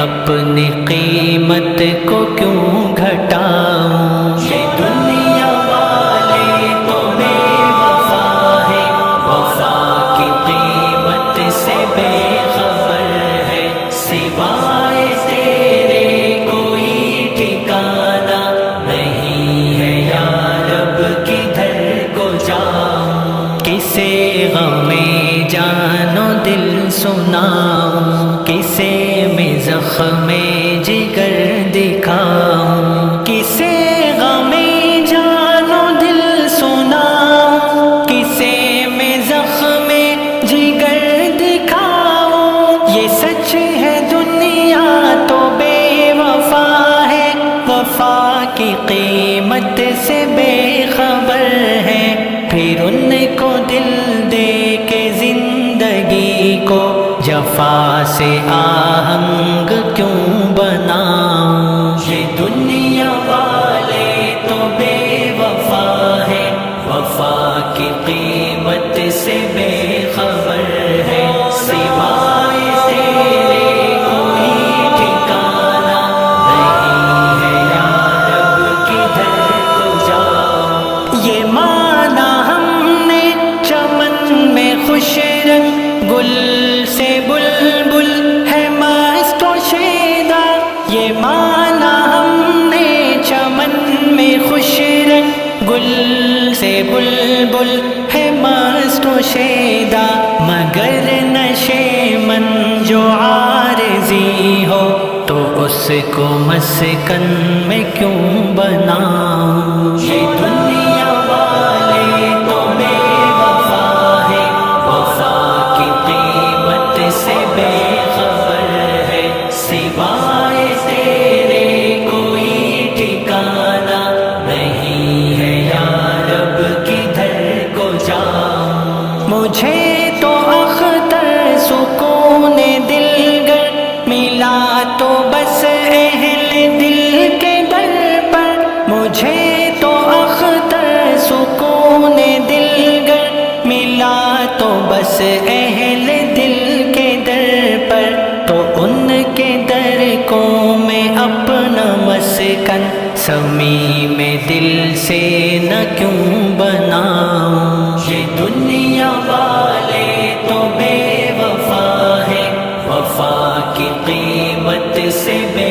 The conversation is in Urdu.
اپنی قیمت کو کیوں گھٹاؤں؟ یہ دنیا والے تو بے وفا ہے، وفا کی قیمت سے بے خبر ہے، سوائے تیرے کوئی ٹھکانہ نہیں ہے یا رب کدھر کو جاؤں؟ کسے غم جان و دل سناؤں، کسے میں زخم جگر دکھاؤں؟ کسے غم جان و دل سناؤں، کسے میں زخم جگر دکھاؤں؟ یہ سچ ہے دنیا تو بے وفا ہے، وفا کی قیمت سے بے خبر ہے، پھر ان کو دل دے کے زندگی کو جفا سے آہنگ کیوں بناؤں؟ یہ دنیا والے تو بے وفا ہے، وفا کی قیمت سے بے خبر ہے، سوائے تیرے کوئی ٹھکانہ نہیں ہے یا رب کدھر کو جاؤں؟ یہ مانا ہم نے چمن میں خوش رنگ گل سے بلبل ہے مست و شیدا، یہ مانا ہم نے چمن میں خوش رنگ گل سے بلبل ہے مست و شیدا، مگر نشے من جو عارضی ہو تو اس کو مسکن میں کیوں بناؤں؟ یہ دنیا والے تو بے وفا ہے، وفا کی قیمت سے بے خبر ہے، سوائے تیرے کوئی ٹھکانہ نہیں ہے یا رب کدھر کو جاؤں؟ مجھے تو اختر سکون دل گر ملا تو بس اہل دل کے در پر، مجھے تو اختر سکون دل گر ملا تو بس اہل دل کے در پر، تو ان کے در کو میں اپنا مسکن صمیم دل سے نہ کیوں بناؤں؟ یہ دنیا والے تو بے وفا ہے، وفا کی قیمت سے بے